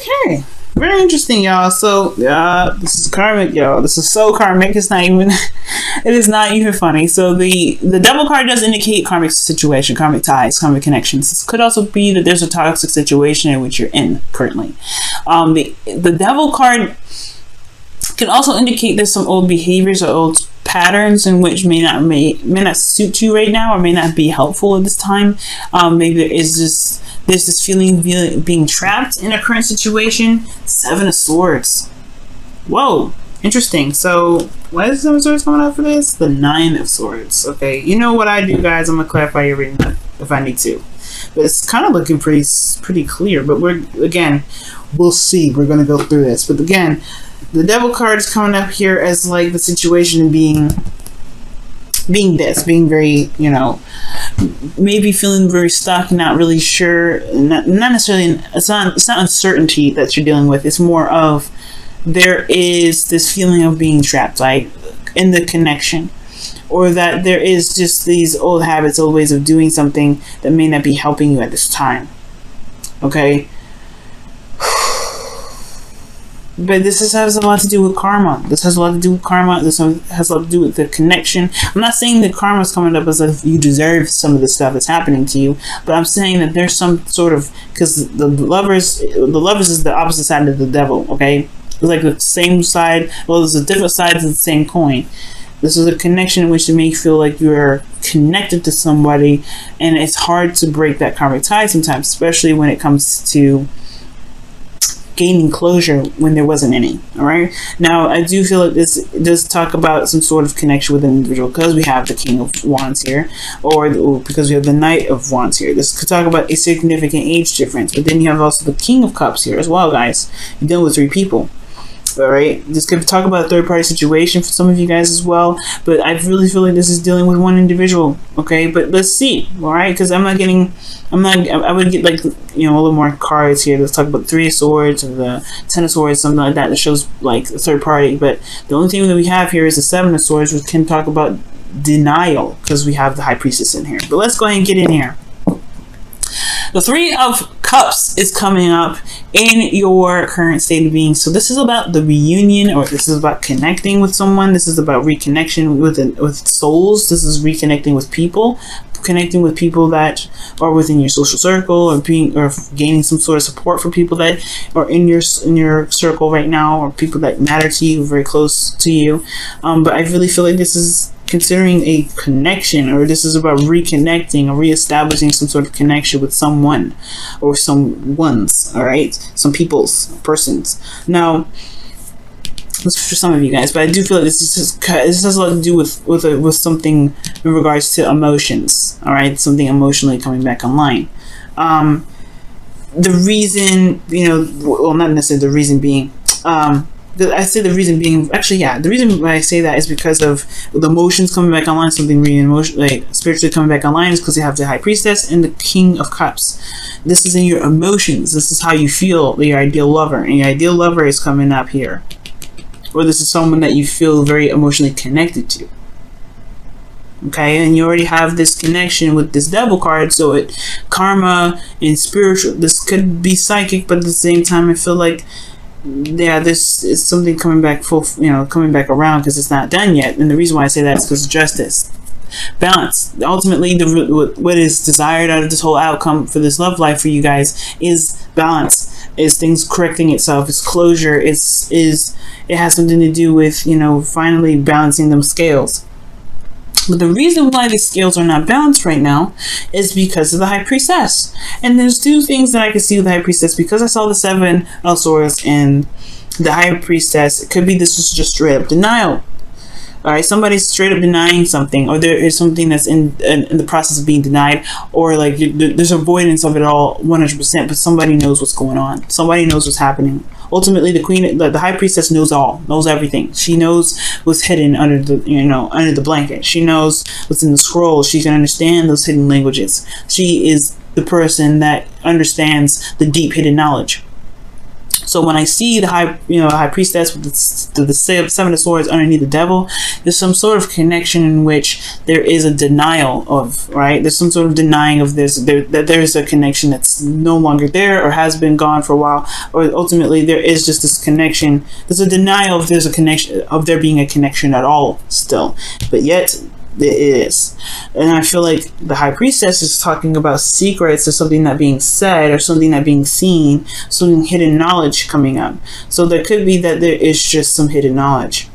Okay. Very interesting, y'all. So, this is karmic, y'all. This is so karmic. It's not even, it is not even funny. So, the devil card does indicate karmic situation, karmic ties, karmic connections. This could also be that there's a toxic situation in which you're in currently. The devil card can also indicate there's some old behaviors or old patterns in which may not suit you right now or may not be helpful at this time. Maybe there's this feeling of being trapped in a current situation. 7 of Swords. Whoa, interesting. So why is 7 of Swords coming out for this? The 9 of Swords. Okay, you know what I do, guys? I'm gonna clarify your reading if I need to, but it's kind of looking pretty clear. But we'll see. We're gonna go through this, but again, the devil card is coming up here as like the situation being very, maybe feeling very stuck, not really sure, not necessarily, it's not uncertainty that you're dealing with. It's more of there is this feeling of being trapped, like in the connection, or that there is just these old habits, old ways of doing something that may not be helping you at this time. Okay. But this has a lot to do with karma. This has a lot to do with karma. This has a lot to do with the connection. I'm not saying that karma is coming up as if you deserve some of the stuff that's happening to you, but I'm saying that there's some sort of, because the lovers is the opposite side of the devil. Okay, it's like the same side. Well, there's a different sides of the same coin. This is a connection in which you may feel like you're connected to somebody, and it's hard to break that karmic tie sometimes, especially when it comes to gaining closure when there wasn't any. All right, now I do feel like this does talk about some sort of connection with an individual, because we have the King of Wands here, or because we have the Knight of Wands here. This could talk about a significant age difference, but then you have also the King of Cups here as well, guys. You're dealing with 3 people. All right, this could talk about a third-party situation for some of you guys as well, but I really feel like this is dealing with one individual. Okay, but let's see. All right, because I would get like, a little more cards here. Let's talk about the 3 of Swords or the 10 of Swords, something like that shows like a third party. But the only thing that we have here is the 7 of Swords, which can talk about denial, because we have the High Priestess in here. But let's go ahead and get in here. The 3 of Cups is coming up in your current state of being. So this is about the reunion, or this is about connecting with someone. This is about reconnection with souls. This is reconnecting with people, connecting with people that are within your social circle, or gaining some sort of support for people that are in your circle right now, or people that matter to you, very close to you. But I really feel like this is considering a connection, or this is about reconnecting or reestablishing some sort of connection with someone or some ones. All right, some persons. Now, that's for some of you guys, but I do feel like this has a lot to do with something in regards to emotions. All right, something emotionally coming back online. The reason, well, not necessarily the reason being, I say the reason being, actually, yeah, the reason why I say that is because of the emotions coming back online, something like spiritually coming back online, is because you have the High Priestess and the King of Cups. This is in your emotions. This is how you feel, your ideal lover, and your ideal lover is coming up here. Or this is someone that you feel very emotionally connected to. Okay, and you already have this connection with this devil card, so karma and spiritual, this could be psychic, but at the same time I feel like, yeah, this is something coming back coming back around, because it's not done yet. And the reason why I say that is because of justice, balance. Ultimately, what is desired out of this whole outcome for this love life for you guys is balance, is things correcting itself, is closure, it has something to do with finally balancing them scales. But the reason why these scales are not balanced right now is because of the High Priestess. And there's 2 things that I can see with the High Priestess, because I saw the 7 of Swords and the High Priestess. It could be this is just straight up denial. All right, somebody's straight up denying something, or there is something that's in the process of being denied, or like there's avoidance of it all 100%, but somebody knows what's going on. Somebody knows what's happening. Ultimately, the High Priestess knows knows everything. She knows what's hidden under the blanket. She knows what's in the scroll. She can understand those hidden languages. She is the person that understands the deep hidden knowledge. So when I see the high priestess with the seven of swords underneath the devil, there's some sort of connection in which there is a denial of, right? There's some sort of denying of this, that there's a connection that's no longer there or has been gone for a while, or ultimately there is just this connection. There's a denial of there's a connection, of there being a connection at all still, but yet it is. And I feel like the high priestess is talking about secrets or something not being said or something not being seen, some hidden knowledge coming up. So there could be that there is just some hidden knowledge,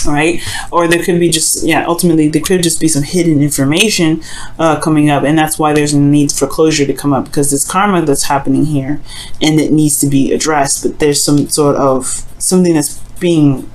right? Or there could be just, ultimately there could just be some hidden information coming up, and that's why there's a need for closure to come up, because there's karma that's happening here and it needs to be addressed, but there's some sort of something that's being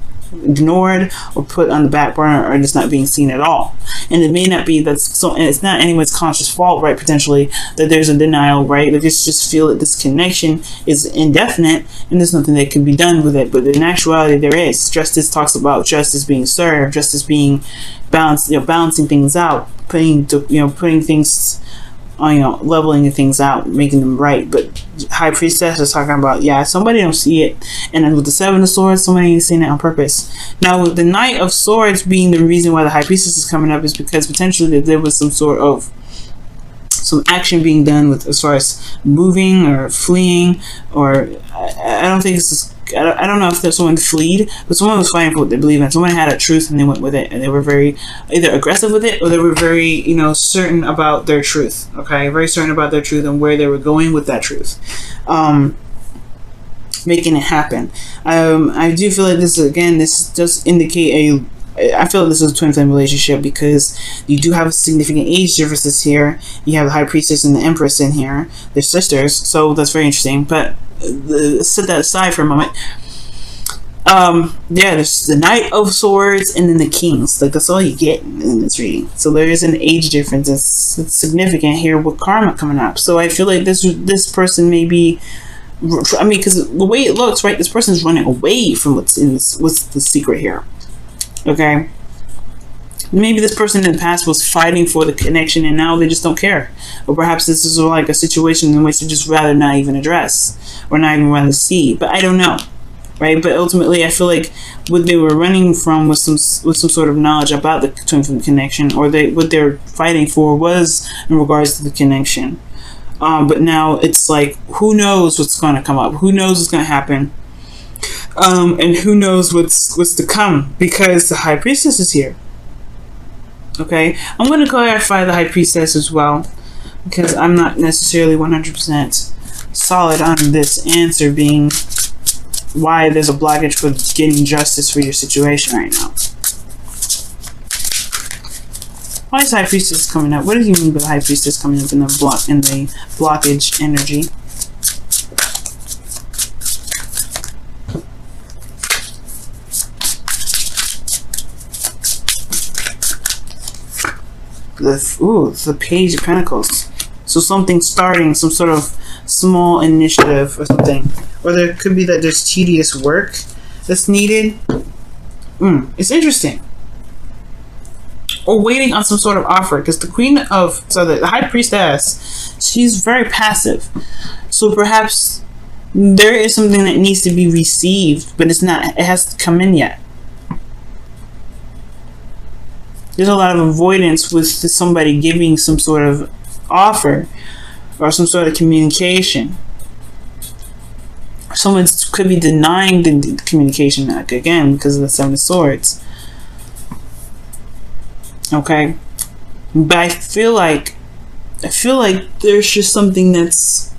ignored or put on the back burner, or just not being seen at all. And it may not be and it's not anyone's conscious fault, right? Potentially that there's a denial, right? They just feel that this connection is indefinite and there's nothing that can be done with it. But in actuality, there is. Justice talks about justice being served, justice being balanced, balancing things out, putting things, leveling things out, making them right. But high priestess is talking about, somebody don't see it. And then with the seven of swords, somebody ain't seen it on purpose. Now with the knight of swords being the reason why the high priestess is coming up, is because potentially there was some sort of action being done with, as far as moving or fleeing, or I don't think this is, I don't know if there's someone fled, but someone was fighting for what they believe in. Someone had a truth and they went with it, and they were very either aggressive with it, or they were very, certain about their truth. Okay, very certain about their truth and where they were going with that truth, making it happen. I do feel like this does indicate I feel like this is a twin flame relationship, because you do have significant age differences here. You have the high priestess and the empress in here. They're sisters, so that's very interesting. But set that aside for a moment. There's the knight of swords and then the kings. Like, that's all you get in this reading. So there is an age difference. It's significant here with karma coming up. So I feel like this person may be, because the way it looks, right, this person's running away from what's the secret here. Okay, maybe this person in the past was fighting for the connection and now they just don't care, or perhaps this is like a situation in which they just rather not even address or not even rather see. But I don't know, right? But ultimately, I feel like what they were running from was some sort of knowledge about the twin flame connection, or what they're fighting for was in regards to the connection. But now it's like, who knows what's going to come up? Who knows what's going to happen? And who knows what's to come, because the high priestess is here. Okay, I'm going to clarify the high priestess as well, because I'm not necessarily 100% solid on this answer being why there's a blockage for getting justice for your situation right now. Why is high priestess coming up? What do you mean by the high priestess coming up in the blockage energy? The Page of Pentacles. So something starting, some sort of small initiative or something. Or there could be that there's tedious work that's needed. It's interesting. Or waiting on some sort of offer, because the the high priestess, she's very passive. So perhaps there is something that needs to be received, but it has to come in yet. There's a lot of avoidance with somebody giving some sort of offer or some sort of communication. Someone could be denying the communication, again, because of the Seven of Swords. Okay, but I feel like there's just something that's,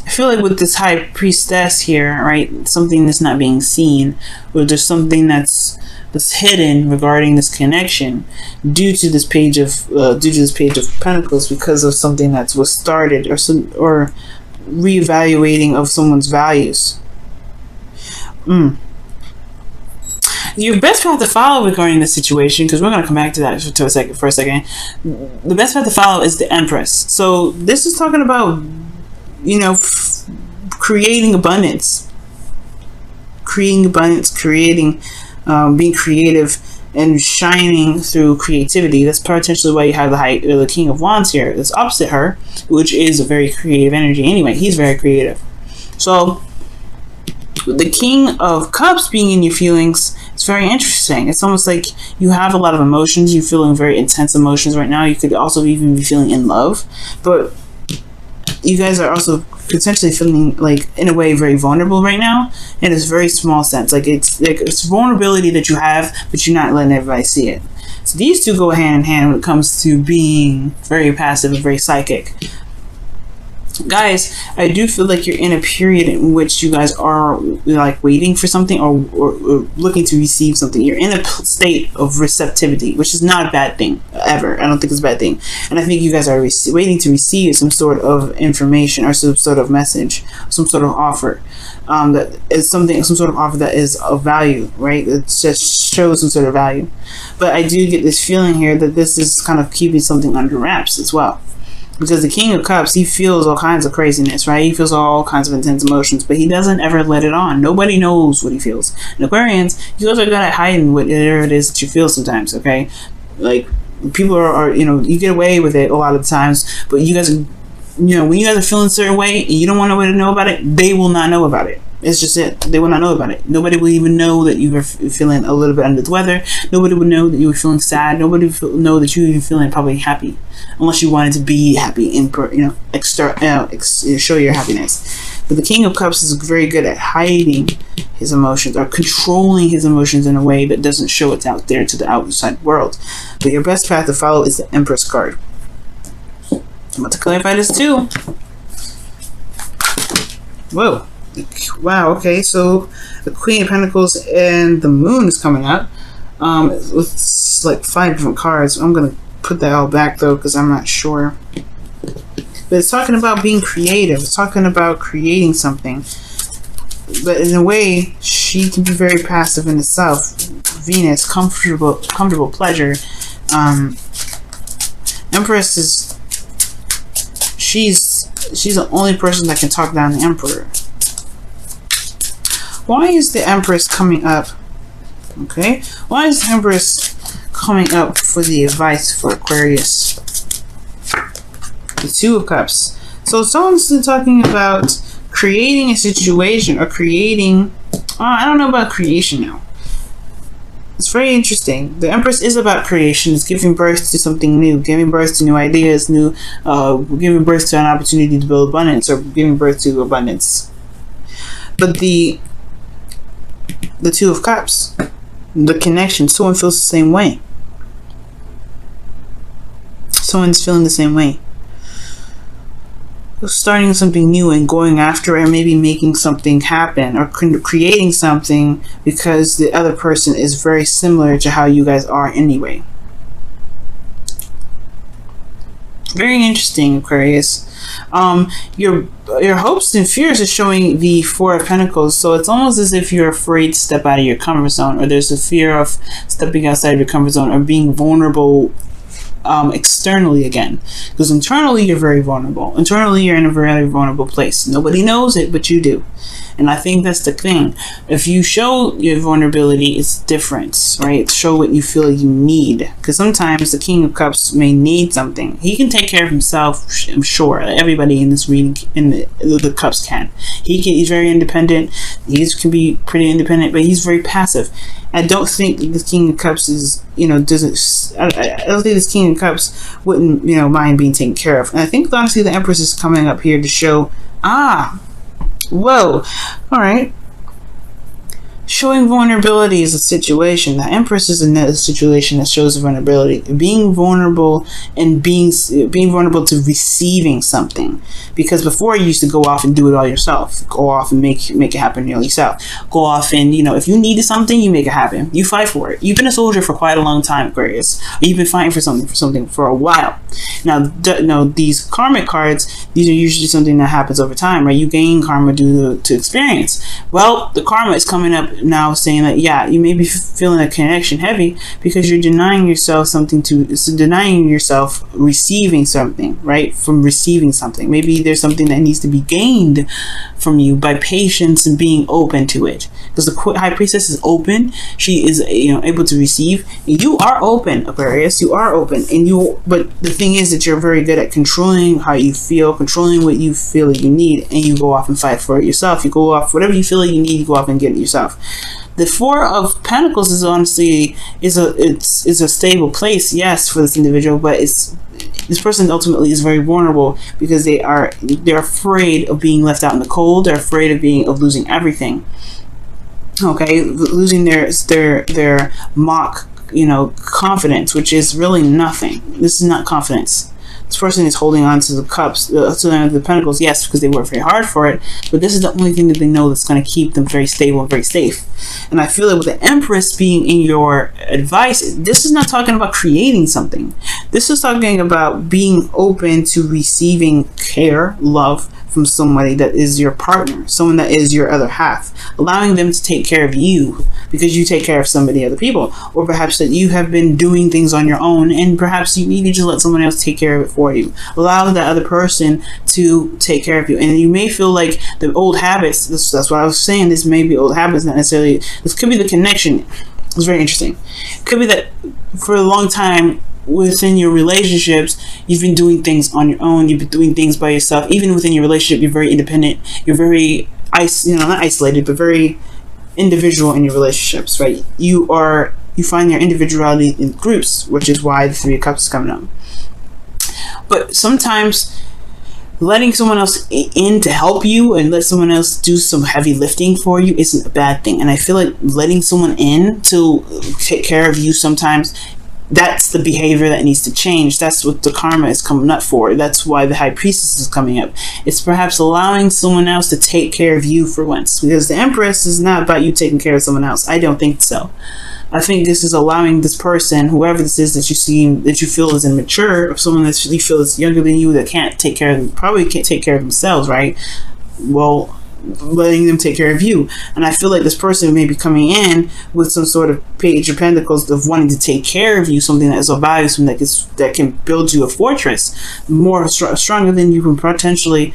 I feel like with this high priestess here, right, something that's not being seen, or there's something that's hidden regarding this connection due to this page of Pentacles, because of something that was started, or reevaluating of someone's values. Your best path to follow regarding this situation, because we're going to come back to that for a second. The best path to follow is the Empress. So this is talking about, creating abundance, being creative and shining through creativity. That's potentially why you have the King of Wands here. That's opposite her, which is a very creative energy. Anyway, he's very creative. So the King of Cups being in your feelings, it's very interesting. It's almost like you have a lot of emotions. You're feeling very intense emotions right now. You could also even be feeling in love, but you guys are also potentially feeling like, in a way, very vulnerable right now, in a very small sense. Like it's vulnerability that you have, but you're not letting everybody see it. So these two go hand in hand when it comes to being very passive and very psychic. Guys, I do feel like you're in a period in which you guys are like waiting for something, or looking to receive something. You're in a state of receptivity, which is not a bad thing ever. I don't think it's a bad thing. And I think you guys are waiting to receive some sort of information or some sort of message, some sort of offer. That is some sort of offer that is of value, right? It just shows some sort of value. But I do get this feeling here that this is kind of keeping something under wraps as well. Because the King of Cups, he feels all kinds of craziness, right? He feels all kinds of intense emotions, but he doesn't ever let it on. Nobody knows what he feels. And Aquarians, you guys are good at hiding whatever it is that you feel sometimes, okay? Like, people are, you get away with it a lot of the times, but you guys, when you guys are feeling a certain way and you don't want nobody to know about it, they will not know about it. It's just it. They will not know about it. Nobody will even know that you were feeling a little bit under the weather. Nobody would know that you were feeling sad. Nobody would know that you were even feeling probably happy, unless you wanted to be happy and show your happiness. But the King of Cups is very good at hiding his emotions, or controlling his emotions in a way that doesn't show it out there to the outside world. But your best path to follow is the Empress card. I'm about to clarify this too. Whoa. Wow, okay, so the Queen of Pentacles and the Moon is coming up with like 5 different cards. I'm going to put that all back though, because I'm not sure. But it's talking about being creative. It's talking about creating something. But in a way, she can be very passive in itself. Venus, comfortable pleasure. Empress is... She's the only person that can talk down the Emperor. Why is the Empress coming up? Okay. Why is the Empress coming up for the advice for Aquarius? The Two of Cups. So someone's talking about creating a situation, or creating... I don't know about creation now. It's very interesting. The Empress is about creation. It's giving birth to something new, giving birth to new ideas, giving birth to an opportunity to build abundance, or giving birth to abundance. But the Two of Cups, the connection, someone feels the same way. Someone's feeling the same way. Starting something new and going after it, or maybe making something happen, or creating something because the other person is very similar to how you guys are anyway. Very interesting, Aquarius. Your hopes and fears are showing the Four of Pentacles, so it's almost as if you're afraid to step out of your comfort zone, or there's a fear of stepping outside of your comfort zone, or being vulnerable externally again, because internally you're very vulnerable. Internally you're in a very vulnerable place. Nobody knows it, but you do. And I think that's the thing. If you show your vulnerability, it's different, right? Show what you feel you need. Because sometimes the King of Cups may need something. He can take care of himself, I'm sure. Everybody in this reading, in the Cups can. He's very independent. He can be pretty independent, but he's very passive. I don't think the King of Cups is, I don't think this King of Cups wouldn't, mind being taken care of. And I think, honestly, the Empress is coming up here to show, whoa, all right. Showing vulnerability is a situation. The Empress is another situation that shows vulnerability. Being vulnerable and being vulnerable to receiving something. Because before you used to go off and do it all yourself. Go off and make it happen yourself. Go off and, if you needed something, you make it happen. You fight for it. You've been a soldier for quite a long time, Aquarius. You've been fighting for something for a while. Now, these karmic cards, these are usually something that happens over time, right? You gain karma due to experience. Well, the karma is coming up now, saying that you may be feeling a connection heavy because you're denying yourself receiving something, right? From receiving something. Maybe there's something that needs to be gained from you by patience and being open to it. Because the high priestess is open. She is, able to receive. You are open, Aquarius. You are open, but the thing is that you're very good at controlling how you feel, controlling what you feel that you need, and you go off and fight for it yourself. You go off whatever you feel like you need. You go off and get it yourself. The Four of Pentacles is honestly is a stable place, yes, for this individual, but this person ultimately is very vulnerable because they're afraid of being left out in the cold. They're afraid of losing everything. Okay, losing their mock confidence, which is really nothing. This is not confidence. This person is holding on to the cups, to the pentacles, yes, because they work very hard for it, but this is the only thing that they know that's going to keep them very stable and very safe. And I feel that with the Empress being in your advice, this is not talking about creating something. This is talking about being open to receiving care, love, from somebody that is your partner, someone that is your other half, allowing them to take care of you because you take care of somebody, other people, or perhaps that you have been doing things on your own and perhaps you needed to let someone else take care of it for you. Allow that other person to take care of you. And you may feel like the old habits, that's what I was saying, this may be old habits, not necessarily, this could be the connection. It's very interesting. It could be that for a long time within your relationships, you've been doing things on your own. You've been doing things by yourself. Even within your relationship, you're very independent. You're very, not isolated, but very individual in your relationships, right? You find your individuality in groups, which is why the Three of Cups is coming up. But sometimes letting someone else in to help you and let someone else do some heavy lifting for you isn't a bad thing. And I feel like letting someone in to take care of you sometimes, that's the behavior that needs to change. That's what the karma is coming up for. That's why the High Priestess is coming up. It's perhaps allowing someone else to take care of you for once. Because the Empress is not about you taking care of someone else. I don't think so. I think this is allowing this person, whoever this is that you feel is immature, or someone that you feel is younger than you that probably can't take care of themselves, right? Well, letting them take care of you. And I feel like this person may be coming in with some sort of Page of Pentacles of wanting to take care of you, something that is of value, something that can build you a fortress stronger than you can potentially,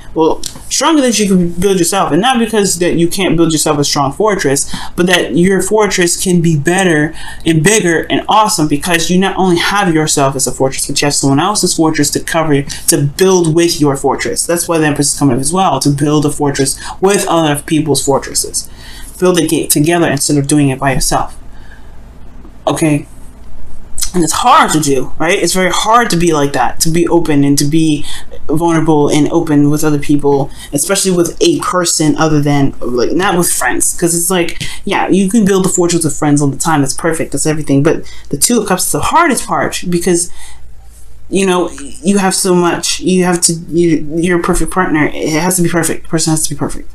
stronger than you can build yourself. And not because that you can't build yourself a strong fortress, but that your fortress can be better and bigger and awesome because you not only have yourself as a fortress, but you have someone else's fortress to build with your fortress. That's why the Empress is coming up as well, to build a fortress with other people's fortresses. Build it together instead of doing it by yourself. Okay? And it's hard to do, right? It's very hard to be like that, to be open and to be vulnerable and open with other people, especially with a person other than, not with friends. Because it's like, yeah, you can build a fortress with friends all the time. That's perfect. That's everything. But the Two of Cups is the hardest part because you have so much. You're a perfect partner. It has to be perfect. The person has to be perfect.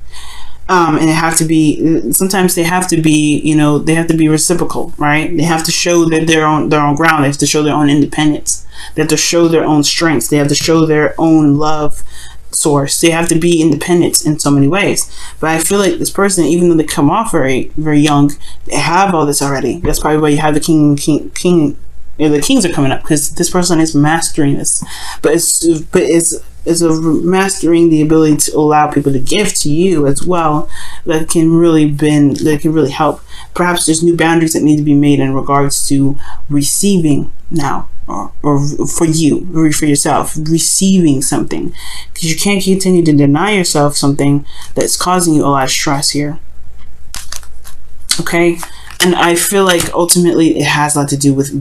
And sometimes they have to be reciprocal, right? They have to show that they're on their own ground. They have to show their own independence. They have to show their own strengths. They have to show their own love source. They have to be independent in so many ways. But I feel like this person, even though they come off very, very young, they have all this already. That's probably why you have the king. The kings are coming up because this person is mastering this. But it's mastering the ability to allow people to give to you as well that can really help. Perhaps there's new boundaries that need to be made in regards to receiving now, or for you, or for yourself, receiving something, because you can't continue to deny yourself something that's causing you a lot of stress here. Okay? And I feel like ultimately it has a lot to do with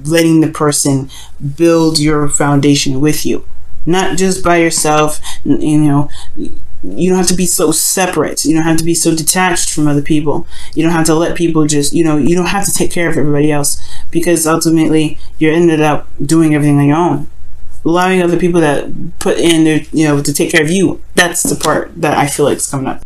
letting the person build your foundation with you. Not just by yourself. You don't have to be so separate. You don't have to be so detached from other people. You don't have to let people just, you don't have to take care of everybody else, because ultimately you ended up doing everything on your own. Allowing other people that put in their, to take care of you. That's the part that I feel like is coming up.